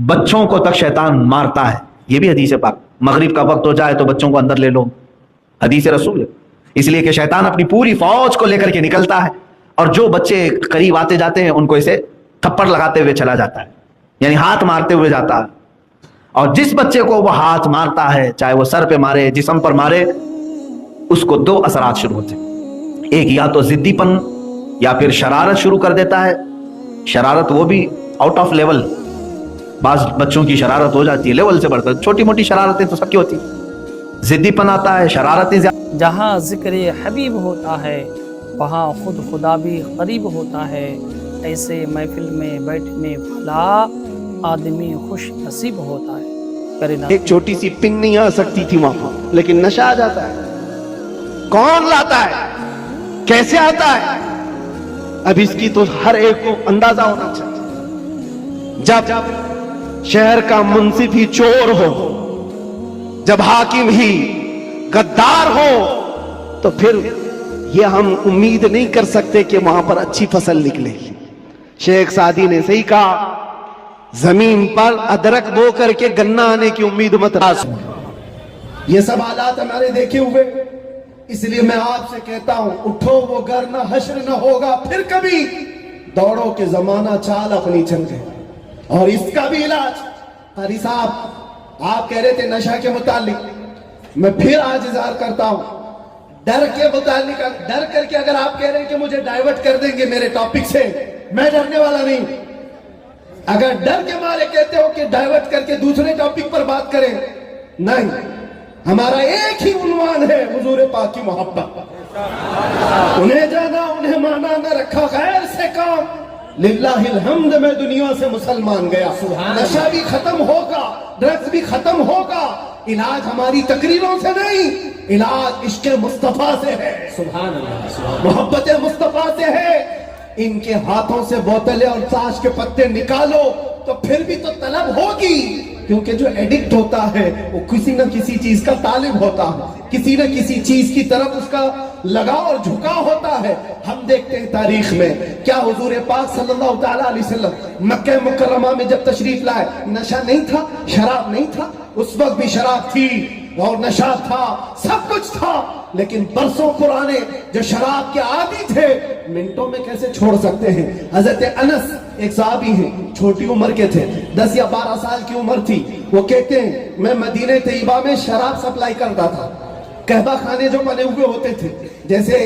بچوں کو تک شیطان مارتا ہے، یہ بھی حدیث پاک، مغرب کا وقت ہو جائے تو بچوں کو اندر لے لو، حدیث رسول ہے۔ اس لیے کہ شیطان اپنی پوری فوج کو لے کر کے نکلتا ہے، اور جو بچے قریب آتے جاتے ہیں ان کو اسے تھپڑ لگاتے ہوئے چلا جاتا ہے، یعنی ہاتھ مارتے ہوئے جاتا ہے۔ اور جس بچے کو وہ ہاتھ مارتا ہے، چاہے وہ سر پہ مارے، جسم پر مارے، اس کو دو اثرات شروع ہوتے ہیں، ایک یا تو ضدی پن یا پھر شرارت شروع کر دیتا ہے۔ شرارت وہ بھی آؤٹ آف لیول، بعض بچوں کی شرارت ہو جاتی ہے لیول سے بڑھ کر، چھوٹی موٹی شرارتیں تو سب کی ہوتی ہیں، ضدی پن آتا ہے، شرارتیں زیادہ۔ جہاں ذکر حبیب ہوتا ہے وہاں خود خدا بھی قریب ہوتا ہے، ایسے محفل میں بیٹھنے والا آدمی خوش نصیب ہوتا ہے۔ ایک چھوٹی سی پن نہیں آ سکتی تھی وہاں، لیکن نشہ آ جاتا ہے۔ کون لاتا ہے، کیسے آتا ہے، اب اس کی تو ہر ایک کو اندازہ ہونا چاہیے۔ جب شہر کا منصف ہی چور ہو، جب حاکم ہی غدار ہو، تو پھر یہ ہم امید نہیں کر سکتے کہ وہاں پر اچھی فصل نکلے گی۔ شیخ سعدی نے صحیح کہا، زمین پر ادرک بو کر کے گنا آنے کی امید مت رکھو۔ یہ سب حالات ہمارے دیکھے ہوئے، اس لیے میں آپ سے کہتا ہوں، اٹھو وہ گر نہ حشر نہ ہوگا پھر کبھی، دوڑو کہ زمانہ چال اپنی چل گئے۔ اور اس کا بھی علاج، قاری صاحب آپ کہہ رہے تھے نشہ کے متعلق، میں پھر آج اظہار کرتا ہوں ڈر کے متعلق، ڈر کر کے اگر آپ کہہ رہے ہیں کہ مجھے ڈائیورٹ کر دیں گے میرے ٹاپک سے، میں ڈرنے والا نہیں۔ اگر ڈر کے مارے کہتے ہو کہ ڈائیورٹ کر کے دوسرے ٹاپک پر بات کریں، نہیں، ہمارا ایک ہی عنوان ہے، حضور پاک کی محبت۔ انہیں جانا انہیں مانا، نہ رکھا غیر سے کام، للہ الحمد میں دنیا سے مسلمان گیا۔ نشہ بھی ختم ہوگا، ڈرگز بھی ختم ہوگا، علاج ہماری تقریروں سے نہیں، علاج عشق مصطفیٰ سے ہے، سبحان اللہ، محبت مصطفیٰ سے ہے۔ ان کے ہاتھوں سے بوتلیں اور تاش کے پتے نکالو تو پھر بھی تو طلب ہوگی، کیونکہ جو ایڈکٹ ہوتا ہے وہ کسی نہ کسی چیز کا طالب ہوتا ہے، کسی نہ کسی چیز کی طرف اس کا لگاؤ اور جھکاؤ ہوتا ہے۔ ہم دیکھتے ہیں تاریخ میں کیا حضور پاک صلی اللہ تعالیٰ علیہ وسلم مکہ مکرمہ میں جب تشریف لائے، نشہ نہیں تھا، شراب نہیں تھا، اس وقت بھی شراب تھی اور نشہ تھا، سب کچھ تھا، لیکن برسوں پرانے جو شراب کے عادی تھے منٹوں میں کیسے چھوڑ سکتے ہیں۔ حضرت انس ایک صحابی ہیں، چھوٹی عمر کے تھے، 10 یا 12 سال کی عمر تھی، وہ کہتے ہیں میں مدینہ طیبہ میں شراب سپلائی کرتا تھا۔ قہوہ خانے جو بنے ہوئے ہوتے تھے، جیسے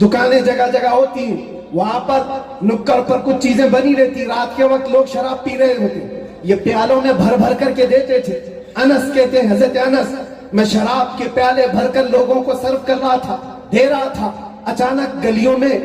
دکانیں جگہ جگہ ہوتی ہیں، وہاں پر نکڑ پر کچھ چیزیں بنی رہتی، رات کے وقت لوگ شراب پی رہے ہوتے، یہ پیالوں میں بھر بھر کر کے دیتے تھے۔ انس کہتے ہیں، حضرت انس میں شراب کے پیالے بھر کر لوگوں کو سرو کر رہا تھا، دے رہا تھا، اچانک گلیوں میں،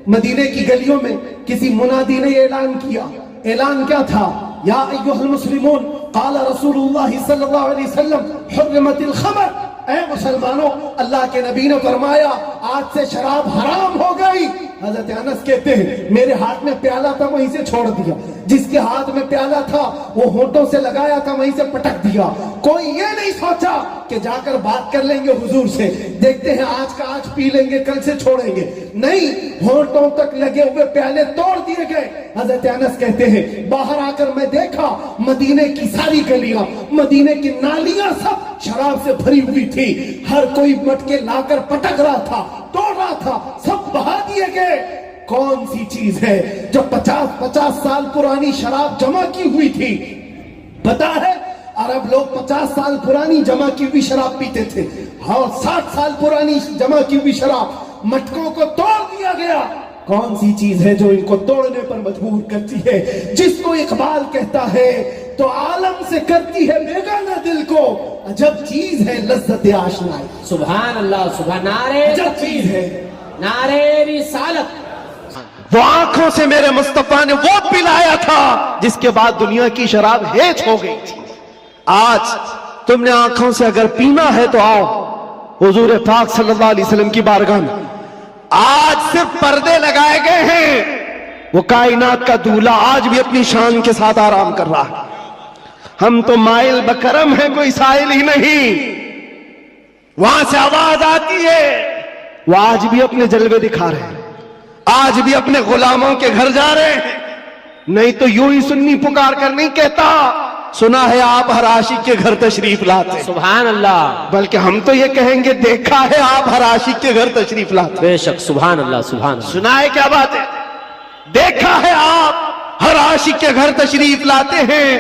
مدینے کی گلیوں میں کسی منادی نے اعلان کیا۔ اعلان کیا تھا؟ یا ایھا المسلمون قال رسول اللہ صلی اللہ علیہ وسلم حرمت الخمر، اے مسلمانوں، اللہ کے نبی نے فرمایا آج سے شراب حرام ہو گئی۔ حضرت انس کہتے ہیں میرے ہاتھ میں پیالہ تھا وہیں سے چھوڑ دیا، جس کے ہاتھ میں پیالہ تھا وہ ہونٹوں سے لگایا تھا وہیں سے پٹک دیا۔ کوئی یہ نہیں سوچا کہ جا کر بات کر لیں گے حضور سے، دیکھتے ہیں آج کا آج پی لیں گے کل سے چھوڑیں گے، نہیں، ہونٹوں تک لگے ہوئے پیالے توڑ دیے گئے۔ حضرت انس کہتے ہیں باہر آ کر میں دیکھا مدینے کی ساری گلیاں، مدینے کی نالیاں سب شراب سے بھری ہوئی تھی، ہر کوئی مٹکے لا کر پٹک رہا تھا، توڑ رہا تھا، سب بہا دیے گئے۔ کون سی چیز ہے جو 50 سال پرانی شراب جمع کی ہوئی تھی؟ پتا ہے عرب لوگ 50 سال پرانی جمع کی ہوئی شراب پیتے تھے، اور 60 سال پرانی جمع کی ہوئی شراب مٹکوں کو توڑ دیا گیا۔ کون سی چیز ہے جو ان کو توڑنے پر مجبور کرتی ہے؟ جس کو اقبال کہتا ہے تو عالم سے کرتی ہے بیگانہ دل کو، عجب چیز ہے لذت آشنائی۔ سبحان اللہ، سبحان، نعرے عجب چیز ہے، نعرے رسالت۔ وہ آنکھوں سے میرے مصطفیٰ نے وہ پلایا تھا جس کے بعد دنیا کی شراب ہیچ ہو گئی تھی۔ آج تم نے آنکھوں سے اگر پینا ہے تو آؤ حضور پاک صلی اللہ علیہ وسلم کی بارگاہ میں۔ آج صرف پردے لگائے گئے ہیں، وہ کائنات کا دولہا آج بھی اپنی شان کے ساتھ آرام کر رہا ہے۔ ہم تو مائل بکرم ہیں، کوئی سائل ہی نہیں۔ وہاں سے آواز آتی ہے، وہ آج بھی اپنے جلوے دکھا رہے ہیں، آج بھی اپنے غلاموں کے گھر جا رہے ہیں، نہیں تو یوں ہی سنی پکار کر نہیں کہتا سنا ہے آپ ہر عاشق کے گھر تشریف لاتے، سبحان اللہ، بلکہ ہم تو یہ کہیں گے دیکھا ہے آپ ہر عاشق کے گھر تشریف لاتے۔ بے شک، سبحان اللہ، سبحان اللہ۔ سنا ہے کیا بات ہے؟ دیکھا ہے آپ ہر عاشق کے گھر تشریف لاتے ہیں۔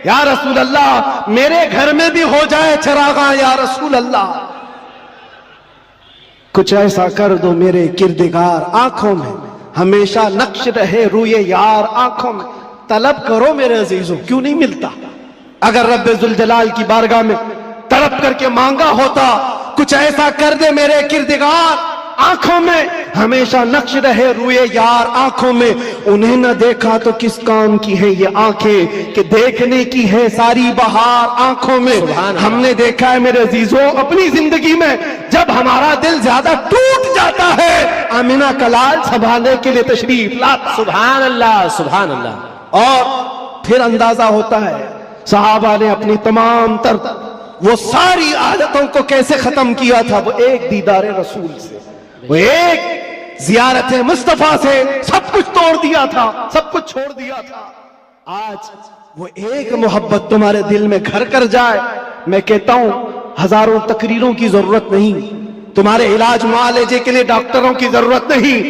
یا رسول اللہ میرے گھر میں بھی ہو جائے چراغاں، یا رسول اللہ کچھ ایسا کر دو میرے کردگار آنکھوں میں ہمیشہ نقش رہے روئے یار آنکھوں میں۔ طلب کرو میرے عزیزوں، کیوں نہیں ملتا؟ اگر رب ذوالجلال کی بارگاہ میں طلب کر کے مانگا ہوتا کچھ ایسا کر دے میرے کردگار آنکھوں میں ہمیشہ نقش رہے روئے یار آنکھوں میں۔ انہیں نہ دیکھا تو کس کام کی ہے یہ آنکھیں کہ دیکھنے کی ہے ساری بہار آنکھوں میں۔ ہم نے دیکھا ہے میرے عزیزوں اپنی زندگی میں جب ہمارا دل زیادہ ٹوٹ جاتا ہے آمینہ کا لال سنبھالنے کے لیے تشریف لاتا، سبحان اللہ، سبحان اللہ۔ اور پھر اندازہ ہوتا ہے صحابہ نے اپنی تمام تر وہ ساری عادتوں کو کیسے ختم کیا تھا۔ وہ ایک دیدار رسول سے، وہ ایک زیارت مصطفیٰ سے سب کچھ توڑ دیا تھا، سب کچھ چھوڑ دیا تھا۔ آج وہ ایک محبت تمہارے دل میں گھر کر جائے، میں کہتا ہوں ہزاروں تقریروں کی ضرورت نہیں، تمہارے علاج معالجے کے لیے ڈاکٹروں کی ضرورت نہیں،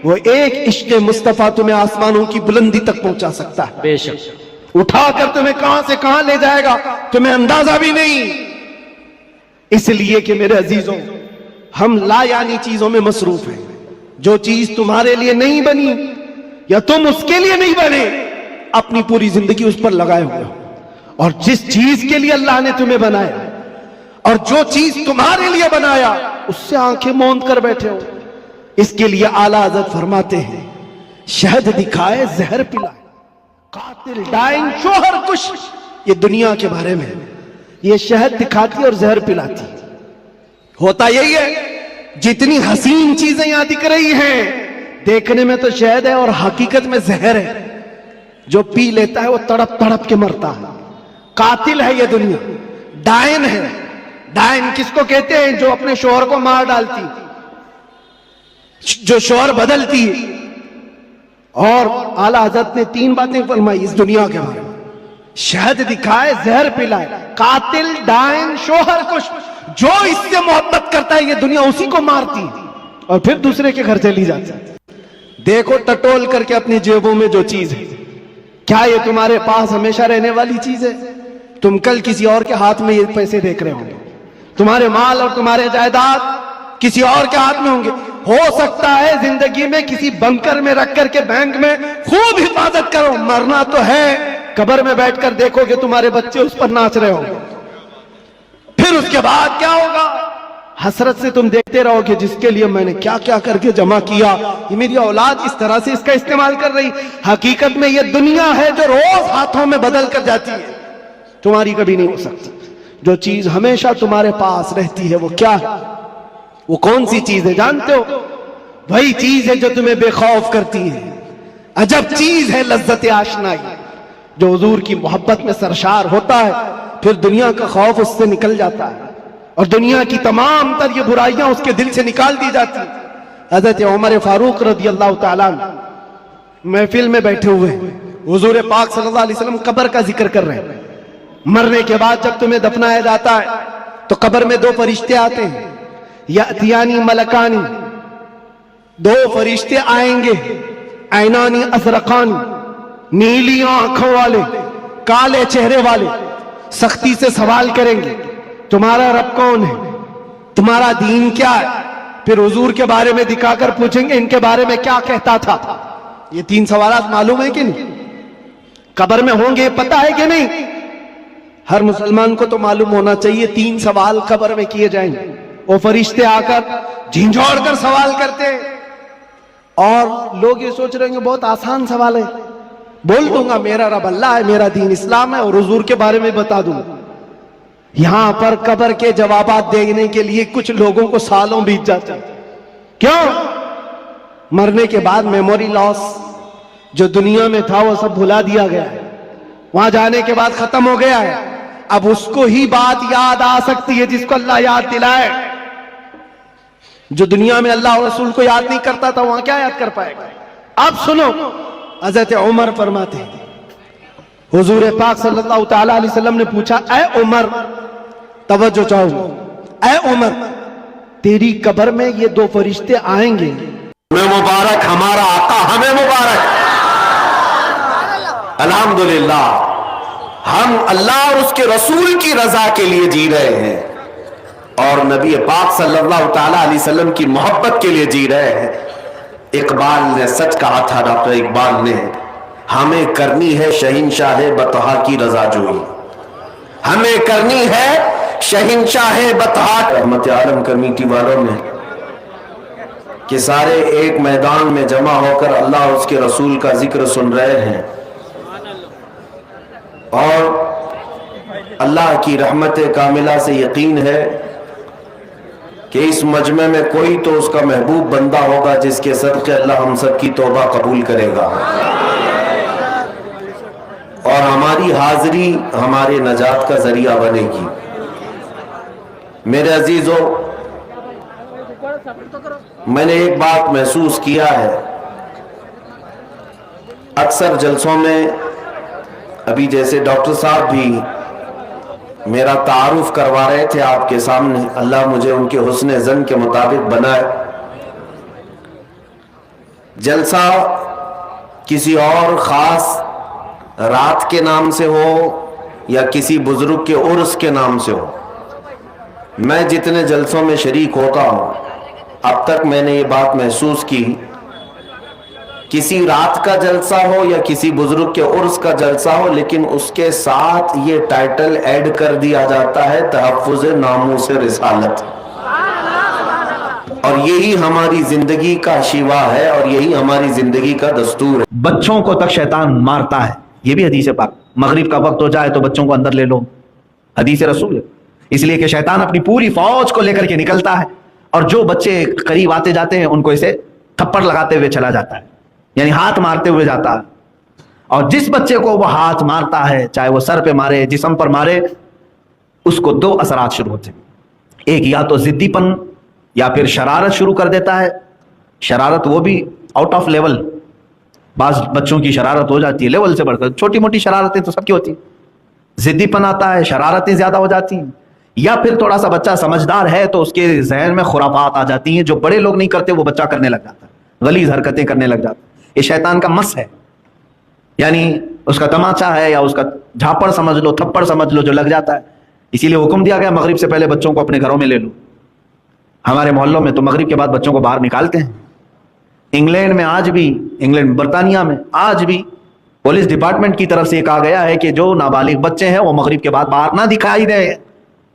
وہ ایک عشق مصطفیٰ تمہیں آسمانوں کی بلندی تک پہنچا سکتا ہے، بے شک، اٹھا کر تمہیں کہاں سے کہاں لے جائے گا تمہیں اندازہ بھی نہیں۔ اس لیے کہ میرے عزیزوں ہم لا یعنی چیزوں میں مصروف ہیں، جو چیز تمہارے لیے نہیں بنی یا تم اس کے لیے نہیں بنے اپنی پوری زندگی اس پر لگائے ہوئے ہو، اور جس چیز کے لیے اللہ نے تمہیں بنایا اور جو چیز تمہارے لیے بنایا اس سے آنکھیں موند کر بیٹھے ہو۔ اس کے لیے اعلیٰ حضرت فرماتے ہیں شہد دکھائے زہر پلائے، قاتل ڈائن شوہر کش، یہ دنیا کے بارے میں یہ شہد دکھاتی اور زہر پلاتی۔ ہوتا یہی ہے جتنی حسین چیزیں یہاں دکھ رہی ہیں دیکھنے میں تو شہد ہے اور حقیقت میں زہر ہے، جو پی لیتا ہے وہ تڑپ تڑپ کے مرتا ہے۔ قاتل ہے یہ دنیا، ڈائن ہے۔ ڈائن کس کو کہتے ہیں؟ جو اپنے شوہر کو مار ڈالتی، جو شوہر بدلتی۔ اور اعلیٰ حضرت نے 3 باتیں فرمائی اس دنیا کے بارے میں، شہد دکھائے زہر پلائے، قاتل ڈائن شوہر کش، جو اس سے محبت کرتا ہے یہ دنیا اسی کو مارتی اور پھر دوسرے کے گھر چلی جاتی۔ دیکھو ٹٹول کر کے اپنی جیبوں میں جو چیز ہے، کیا یہ تمہارے پاس ہمیشہ رہنے والی چیز ہے؟ تم کل کسی اور کے ہاتھ میں یہ پیسے دیکھ رہے ہوں گے، تمہارے مال اور تمہارے جائیداد کسی اور کے ہاتھ میں ہوں گے۔ ہو سکتا ہے زندگی میں کسی بنکر میں رکھ کر کے بینک میں خوب حفاظت کرو، مرنا تو ہے، قبر میں بیٹھ کر دیکھو کہ تمہارے بچے اس پر ناچ رہے ہوں گے، پھر اس کے بعد کیا ہوگا؟ حسرت سے تم دیکھتے رہو کہ جس کے لیے میں نے کیا کیا کر کے جمع کیا، یہ میری اولاد اس طرح سے اس کا استعمال کر رہی۔ حقیقت میں یہ دنیا ہے جو روز ہاتھوں میں بدل کر جاتی ہے، تمہاری کبھی نہیں ہو سکتی۔ جو چیز ہمیشہ تمہارے پاس رہتی ہے وہ کیا ہے؟ وہ کون سی چیز ہے جانتے ہو؟ وہی چیز ہے جو تمہیں بے خوف کرتی ہے۔ عجب چیز ہے لذت آشنائی، جو حضور کی محبت میں سرشار ہوتا ہے پھر دنیا کا خوف اس سے نکل جاتا ہے اور دنیا کی تمام تر یہ برائیاں اس کے دل سے نکال دی جاتی ہیں۔ حضرت عمر فاروق رضی اللہ تعالیٰ عنہ محفل میں بیٹھے ہوئے حضور پاک صلی اللہ علیہ وسلم قبر کا ذکر کر رہے ہیں۔ مرنے کے بعد جب تمہیں دفنایا جاتا ہے تو قبر میں 2 فرشتے آتے ہیں، یاتیانی ملکانی، 2 فرشتے آئیں گے، عینانی ازرقانی، نیلی آنکھوں والے، کالے چہرے والے، سختی سے سوال کریں گے تمہارا رب کون ہے، تمہارا دین کیا ہے؟ پھر حضور کے بارے میں دکھا کر پوچھیں گے ان کے بارے میں کیا کہتا تھا۔ یہ 3 سوالات معلوم ہے کہ نہیں؟ قبر میں ہوں گے پتہ ہے کہ نہیں؟ ہر مسلمان کو تو معلوم ہونا چاہیے 3 سوال قبر میں کیے جائیں گے۔ وہ فرشتے آ کر جھنجھوڑ کر سوال کرتے ہیں اور لوگ یہ سوچ رہے ہیں کہ بہت آسان سوال ہے، بول دوں گا میرا رب اللہ ہے، میرا دین اسلام ہے اور حضور کے بارے میں بتا دوں گا۔ یہاں پر قبر کے جوابات دینے کے لیے کچھ لوگوں کو سالوں بیت جاتے ہیں۔ کیوں؟ مرنے کے بعد میموری لاس جو دنیا میں تھا وہ سب بھلا دیا گیا ہے، وہاں جانے کے بعد ختم ہو گیا ہے۔ اب اس کو ہی بات یاد آ سکتی ہے جس کو اللہ یاد دلائے۔ جو دنیا میں اللہ اور رسول کو یاد نہیں کرتا تھا وہاں کیا یاد کر پائے گا؟ اب سنو، حضرت عمر فرماتے ہیں حضور پاک صلی اللہ تعالی علیہ وسلم نے پوچھا اے عمر، توجہ چاہو، اے عمر تیری قبر میں یہ دو فرشتے آئیں گے، ہمیں مبارک، ہمارا آقا ہمیں مبارک، الحمدللہ ہم اللہ اور اس کے رسول کی رضا کے لیے جی رہے ہیں اور نبی پاک صلی اللہ تعالی علیہ وسلم کی محبت کے لیے جی رہے ہیں۔ اقبال نے سچ کہا تھا، ڈاکٹر اقبال نے، ہمیں کرنی ہے شہنشاہ بطحا کی رضا جوئی، ہمیں کرنی ہے شہنشاہ بطحا۔ رحمت عالم کمیٹی والوں نے کہ سارے ایک میدان میں جمع ہو کر اللہ اور اس کے رسول کا ذکر سن رہے ہیں اور اللہ کی رحمت کاملہ سے یقین ہے کہ اس مجمع میں کوئی تو اس کا محبوب بندہ ہوگا جس کے صدقے اللہ ہم سب کی توبہ قبول کرے گا اور ہماری حاضری ہمارے نجات کا ذریعہ بنے گی۔ میرے عزیزو، میں نے ایک بات محسوس کیا ہے، اکثر جلسوں میں، ابھی جیسے ڈاکٹر صاحب بھی میرا تعارف کروا رہے تھے آپ کے سامنے، اللہ مجھے ان کے حسن ظن کے مطابق بنائے، جلسہ کسی اور خاص رات کے نام سے ہو یا کسی بزرگ کے عرس کے نام سے ہو، میں جتنے جلسوں میں شریک ہوتا ہوں اب تک میں نے یہ بات محسوس کی، کسی رات کا جلسہ ہو یا کسی بزرگ کے عرس کا جلسہ ہو، لیکن اس کے ساتھ یہ ٹائٹل ایڈ کر دیا جاتا ہے تحفظ ناموس رسالت، اور یہی ہماری زندگی کا شیوا ہے اور یہی ہماری زندگی کا دستور ہے۔ بچوں کو تک شیطان مارتا ہے، یہ بھی حدیث پاک، مغرب کا وقت ہو جائے تو بچوں کو اندر لے لو، حدیث رسول ہے، اس لیے کہ شیطان اپنی پوری فوج کو لے کر کے نکلتا ہے اور جو بچے قریب آتے جاتے ہیں ان کو اسے تھپڑ لگاتے ہوئے چلا جاتا ہے، یعنی ہاتھ مارتے ہوئے جاتا ہے، اور جس بچے کو وہ ہاتھ مارتا ہے چاہے وہ سر پہ مارے جسم پر مارے، اس کو دو اثرات شروع ہوتے ہیں، ایک یا تو ضدی پن یا پھر شرارت شروع کر دیتا ہے، شرارت وہ بھی آؤٹ آف لیول، بعض بچوں کی شرارت ہو جاتی ہے لیول سے بڑھ کر، چھوٹی موٹی شرارتیں تو سب کی ہوتی ہیں، ضدی پن آتا ہے، شرارتیں زیادہ ہو جاتی ہیں، یا پھر تھوڑا سا بچہ سمجھدار ہے تو اس کے ذہن میں خرافات آ جاتی ہیں، جو بڑے لوگ نہیں کرتے وہ بچہ کرنے لگ جاتا ہے، غلیظ حرکتیں کرنے لگ جاتا ہے، یہ شیطان کا مس ہے، یعنی اس کا تماچا ہے یا اس کا جھاپڑ سمجھ لو، تھپڑ سمجھ لو جو لگ جاتا ہے، اسی لیے حکم دیا گیا مغرب سے پہلے بچوں کو اپنے گھروں میں لے لو۔ ہمارے محلوں میں تو مغرب کے بعد بچوں کو باہر نکالتے ہیں، انگلینڈ میں آج بھی، انگلینڈ برطانیہ میں آج بھی پولیس ڈپارٹمنٹ کی طرف سے یہ کہا گیا ہے کہ جو نابالغ بچے ہیں وہ مغرب کے بعد باہر نہ دکھائی دیں،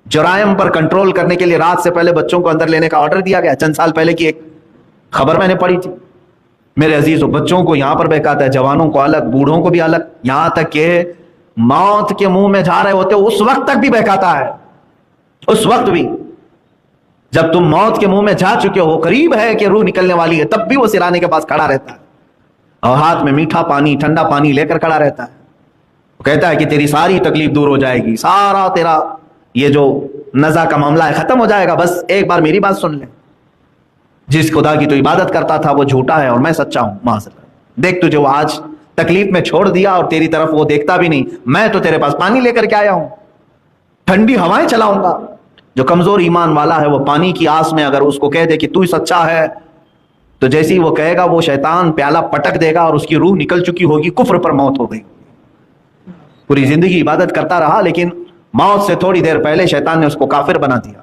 جرائم پر کنٹرول کرنے کے لیے رات سے پہلے بچوں کو اندر لینے کا آرڈر دیا گیا۔ چند سال پہلے کی ایک خبر میں نے پڑھی تھی۔ میرے عزیزوں، بچوں کو یہاں پر بہکاتا ہے، جوانوں کو الگ، بوڑھوں کو بھی الگ، یہاں تک کہ موت کے منہ میں جا رہے ہوتے اس وقت تک بھی بہکاتا ہے، اس وقت بھی جب تم موت کے منہ میں جا چکے ہو، قریب ہے کہ روح نکلنے والی ہے، تب بھی وہ سرانے کے پاس کھڑا رہتا ہے اور ہاتھ میں میٹھا پانی، ٹھنڈا پانی لے کر کھڑا رہتا ہے، وہ کہتا ہے کہ تیری ساری تکلیف دور ہو جائے گی، سارا تیرا یہ جو نزا کا معاملہ ہے ختم ہو جائے گا، بس ایک بار میری بات سن لے، جس خدا کی تو عبادت کرتا تھا وہ جھوٹا ہے اور میں سچا ہوں، معاذاللہ، دیکھ تجھے وہ آج تکلیف میں چھوڑ دیا اور تیری طرف وہ دیکھتا بھی نہیں، میں تو تیرے پاس پانی لے کر کے آیا ہوں، ٹھنڈی ہوائیں چلاؤں گا۔ جو کمزور ایمان والا ہے وہ پانی کی آس میں اگر اس کو کہہ دے کہ تو ہی سچا ہے، تو جیسے ہی وہ کہے گا وہ شیطان پیالہ پٹک دے گا اور اس کی روح نکل چکی ہوگی، کفر پر موت ہو گئی، پوری زندگی عبادت کرتا رہا لیکن موت سے تھوڑی دیر پہلے شیطان نے اس کو کافر بنا دیا۔